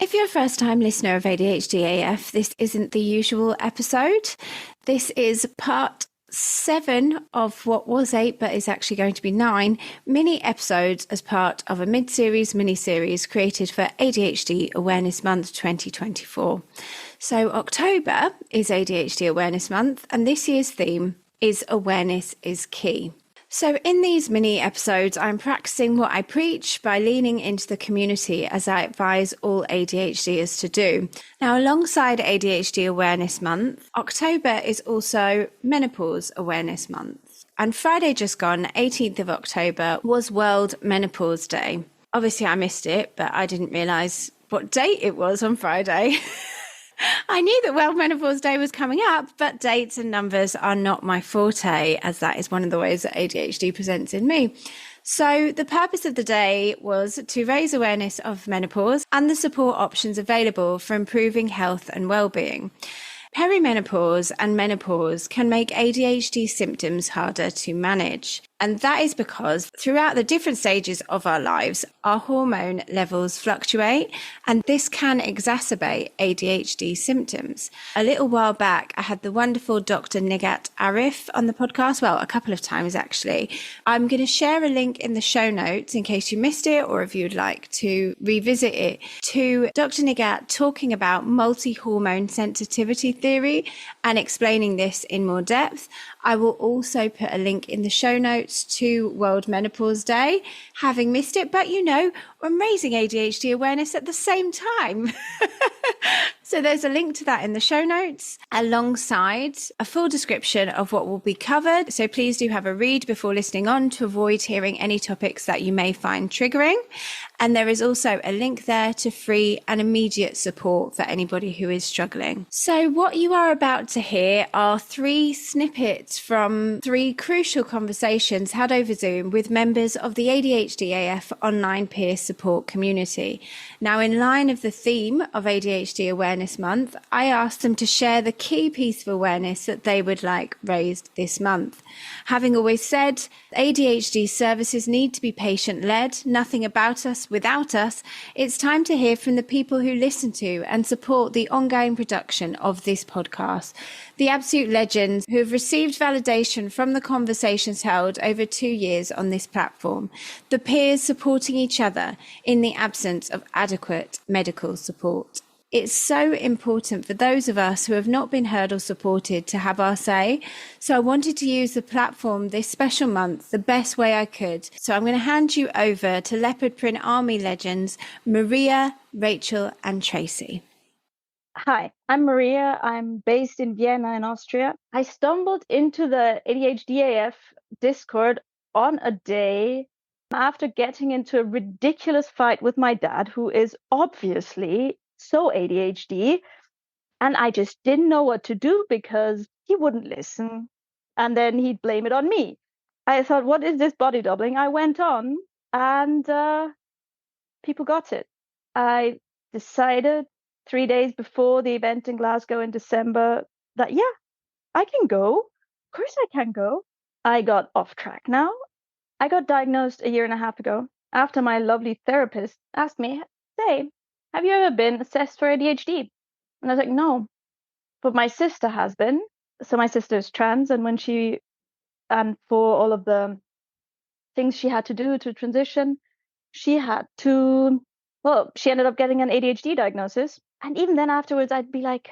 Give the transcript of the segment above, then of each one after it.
If you're a first-time listener of ADHD AF, this isn't the usual episode. This is part 7 of what was 8, but is actually going to be 9 mini episodes as part of a mini-series created for ADHD Awareness Month 2024. So October is ADHD Awareness Month, and this year's theme is Awareness is Key. So in these mini episodes, I'm practicing what I preach by leaning into the community as I advise all ADHDers to do. Now, alongside ADHD Awareness Month, October is also Menopause Awareness Month. And Friday just gone, 18th of October, was World Menopause Day. Obviously, I missed it, but I didn't realise what date it was on Friday. I knew that World Menopause Day was coming up, but dates and numbers are not my forte, as that is one of the ways that ADHD presents in me. So the purpose of the day was to raise awareness of menopause and the support options available for improving health and well-being. Perimenopause and menopause can make ADHD symptoms harder to manage. And that is because throughout the different stages of our lives, our hormone levels fluctuate, and this can exacerbate ADHD symptoms. A little while back, I had the wonderful Dr. Negligence on the podcast, well, a couple of times actually. I'm going to share a link in the show notes in case you missed it, or if you'd like to revisit it, to Dr. Negligence talking about multi-hormone sensitivity theory and explaining this in more depth. I will also put a link in the show notes to World Menopause Day, having missed it, but I'm raising ADHD awareness at the same time. So there's a link to that in the show notes, alongside a full description of what will be covered. So please do have a read before listening on to avoid hearing any topics that you may find triggering. And there is also a link there to free and immediate support for anybody who is struggling. So what you are about to hear are 3 snippets from 3 crucial conversations had over Zoom with members of the ADHD AF online peer support community. Now, in line of the theme of ADHD Awareness Month, I asked them to share the key piece of awareness that they would like raised this month. Having always said, ADHD services need to be patient-led, nothing about us without us, it's time to hear from the people who listen to and support the ongoing production of this podcast. The absolute legends who have received validation from the conversations held over 2 years on this platform. The peers supporting each other in the absence of adequate medical support. It's so important for those of us who have not been heard or supported to have our say. So I wanted to use the platform this special month the best way I could. So I'm going to hand you over to Leopard Print Army legends, Maria, Rachel, and Tracy. Hi, I'm Maria. I'm based in Vienna in Austria. I stumbled into the ADHDAF Discord on a day after getting into a ridiculous fight with my dad, who is obviously so ADHD, and I just didn't know what to do because he wouldn't listen, and then he'd blame it on me. I thought, what is this body doubling? I went on, and people got it. I decided 3 days before the event in Glasgow in December that, yeah, I can go. Of course I can go. I got off track now. I got diagnosed a year and a half ago after my lovely therapist asked me, say, have you ever been assessed for ADHD? And I was like, no, but my sister has been. So my sister is trans, and for all of the things she had to do to transition, she ended up getting an ADHD diagnosis. And even then afterwards, I'd be like,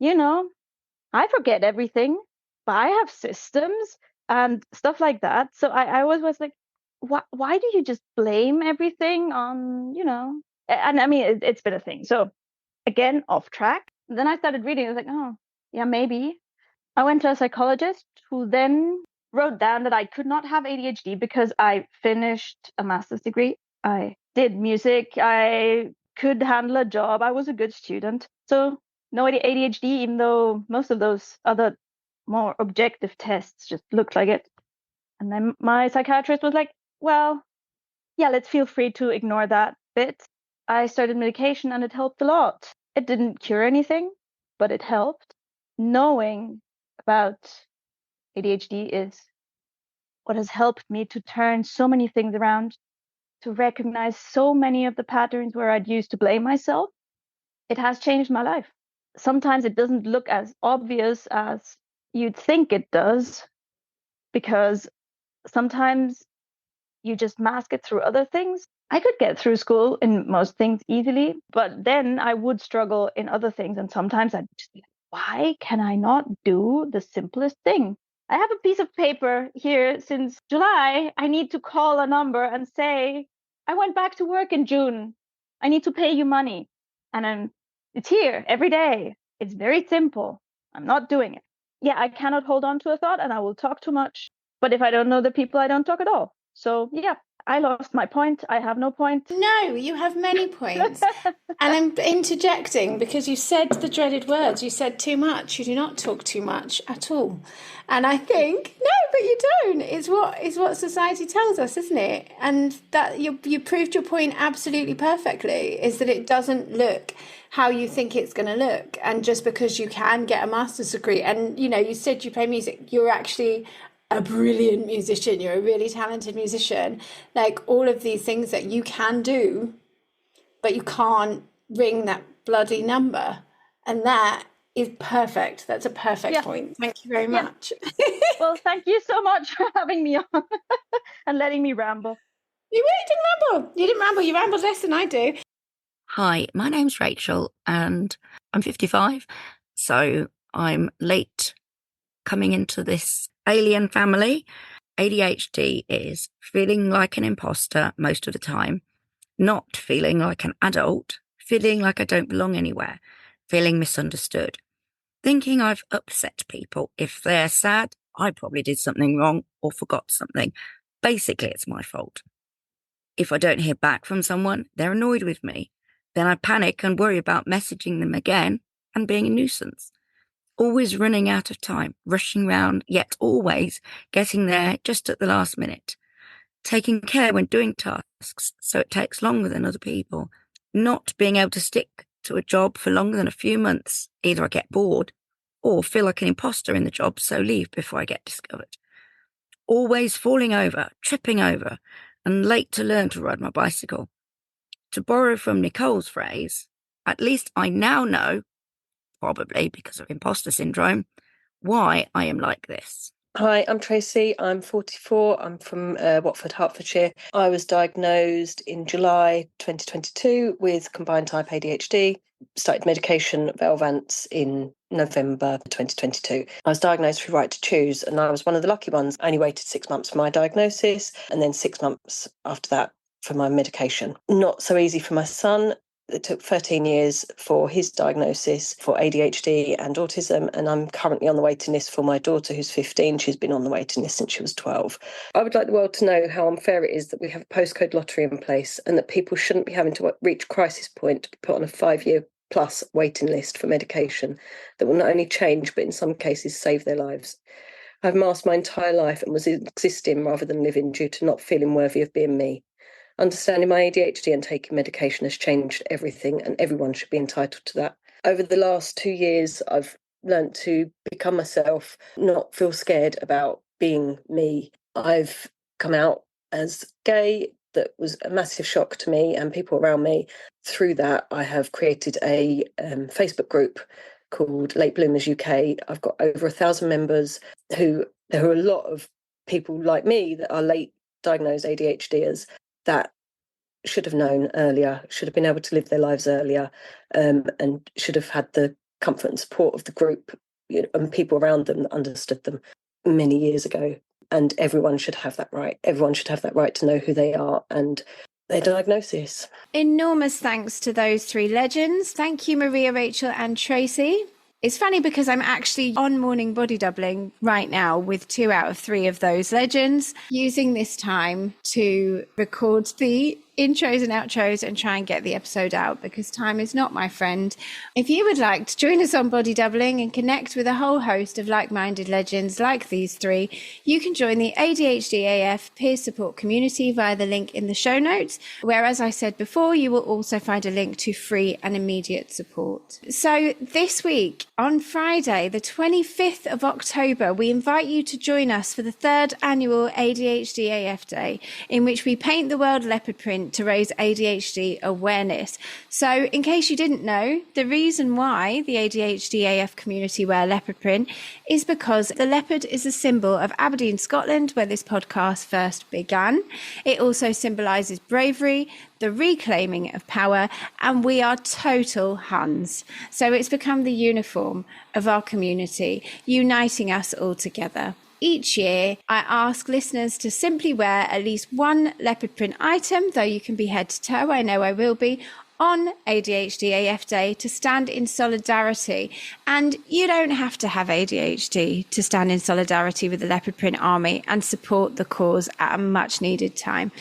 I forget everything, but I have systems and stuff like that. So I always was like, why do you just blame everything on, And I mean, it's been a thing. So again, off track. Then I started reading. I was like, oh, yeah, maybe. I went to a psychologist who then wrote down that I could not have ADHD because I finished a master's degree. I did music. I could handle a job. I was a good student. So no ADHD, even though most of those other more objective tests just looked like it. And then my psychiatrist was like, well, yeah, let's feel free to ignore that bit. I started medication and it helped a lot. It didn't cure anything, but it helped. Knowing about ADHD is what has helped me to turn so many things around. to recognize so many of the patterns where I'd used to blame myself. It has changed my life. Sometimes it doesn't look as obvious as you'd think it does, because sometimes you just mask it through other things. I could get through school in most things easily, but then I would struggle in other things. And sometimes I'd just be like, why can I not do the simplest thing? I have a piece of paper here since July. I need to call a number and say, I went back to work in June. I need to pay you money. And it's here every day. It's very simple. I'm not doing it. Yeah, I cannot hold on to a thought and I will talk too much. But if I don't know the people, I don't talk at all. So yeah, I lost my point. I have no point. No, you have many points. And I'm interjecting because you said the dreaded words. You said too much. You do not talk too much at all. And I think, no, but you don't. It's what society tells us, isn't it? And that you proved your point absolutely perfectly, is that it doesn't look how you think it's going to look. And just because you can get a master's degree, and, you know, you said you play music, you're actually a brilliant musician, you're a really talented musician, like all of these things that you can do, but you can't ring that bloody number. And that is perfect. That's a perfect point. Thank you very much. Well, thank you so much for having me on and letting me ramble. You really didn't ramble. You didn't ramble. You rambled less than I do. Hi, my name's Rachel and I'm 55. So I'm late coming into this alien family. ADHD is feeling like an imposter most of the time, not feeling like an adult, feeling like I don't belong anywhere, feeling misunderstood, thinking I've upset people. If they're sad, I probably did something wrong or forgot something. Basically, it's my fault. If I don't hear back from someone, they're annoyed with me. Then I panic and worry about messaging them again and being a nuisance. Always running out of time, rushing round, yet always getting there just at the last minute. Taking care when doing tasks, so it takes longer than other people. Not being able to stick to a job for longer than a few months. Either I get bored or feel like an imposter in the job, so leave before I get discovered. Always falling over, tripping over, and late to learn to ride my bicycle. To borrow from Nicole's phrase, at least I now know, probably because of imposter syndrome, why I am like this. Hi, I'm Tracy. I'm 44. I'm from Watford, Hertfordshire. I was diagnosed in July 2022 with combined type ADHD. Started medication, Velvance, in November 2022. I was diagnosed through Right to Choose, and I was one of the lucky ones. I only waited 6 months for my diagnosis, and then 6 months after that for my medication. Not so easy for my son. It took 13 years for his diagnosis for ADHD and autism, and I'm currently on the waiting list for my daughter, who's 15. She's been on the waiting list since she was 12. I would like the world to know how unfair it is that we have a postcode lottery in place and that people shouldn't be having to reach crisis point to be put on a 5-year plus waiting list for medication that will not only change, but in some cases save their lives. I've masked my entire life and was existing rather than living due to not feeling worthy of being me. Understanding my ADHD and taking medication has changed everything, and everyone should be entitled to that. Over the last 2 years, I've learned to become myself, not feel scared about being me. I've come out as gay. That was a massive shock to me and people around me. Through that, I have created a Facebook group called Late Bloomers UK. I've got over 1,000 members there are a lot of people like me that are late diagnosed ADHDers that should have known earlier, should have been able to live their lives earlier, and should have had the comfort and support of the group, and people around them that understood them many years ago. And everyone should have that right. Everyone should have that right to know who they are and their diagnosis. Enormous thanks to those three legends. Thank you, Maria, Rachel, and Tracy. It's funny because I'm actually on morning body doubling right now with 2 out of 3 of those legends, using this time to record the intros and outros and try and get the episode out because time is not my friend. If you would like to join us on Body Doubling and connect with a whole host of like-minded legends like these three, you can join the ADHDAF peer support community via the link in the show notes, where, as I said before, you will also find a link to free and immediate support. So this week, on Friday, the 25th of October, we invite you to join us for the 3rd annual ADHDAF Day, in which we paint the world leopard print to raise ADHD awareness. So in case you didn't know, the reason why the ADHDAF community wear leopard print is because the leopard is a symbol of Aberdeen, Scotland, where this podcast first began. It also symbolises bravery, the reclaiming of power, and we are total Huns. So it's become the uniform of our community, uniting us all together. Each year, I ask listeners to simply wear at least one leopard print item, though you can be head to toe, I know I will be, on ADHDAF Day to stand in solidarity. And you don't have to have ADHD to stand in solidarity with the leopard print army and support the cause at a much needed time.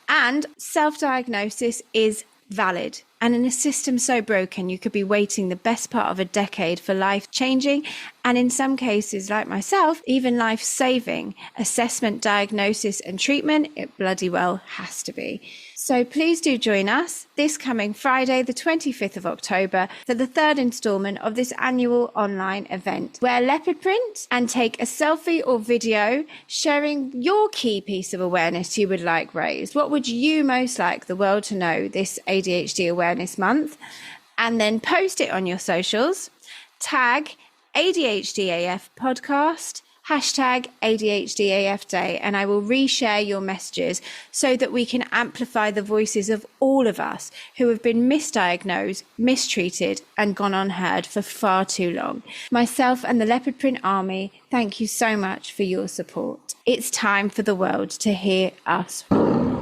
And self-diagnosis is valid. And in a system so broken, you could be waiting the best part of a decade for life-changing, and in some cases, like myself, even life-saving assessment, diagnosis and treatment. It bloody well has to be. So please do join us this coming Friday, the 25th of October, for the 3rd instalment of this annual online event. Wear leopard print and take a selfie or video sharing your key piece of awareness you would like raised. What would you most like the world to know this ADHD Awareness Month? And then post it on your socials. Tag ADHDAF Podcast, hashtag ADHDAF Day, and I will reshare your messages so that we can amplify the voices of all of us who have been misdiagnosed, mistreated, and gone unheard for far too long. Myself and the Leopard Print Army, thank you so much for your support. It's time for the world to hear us roar.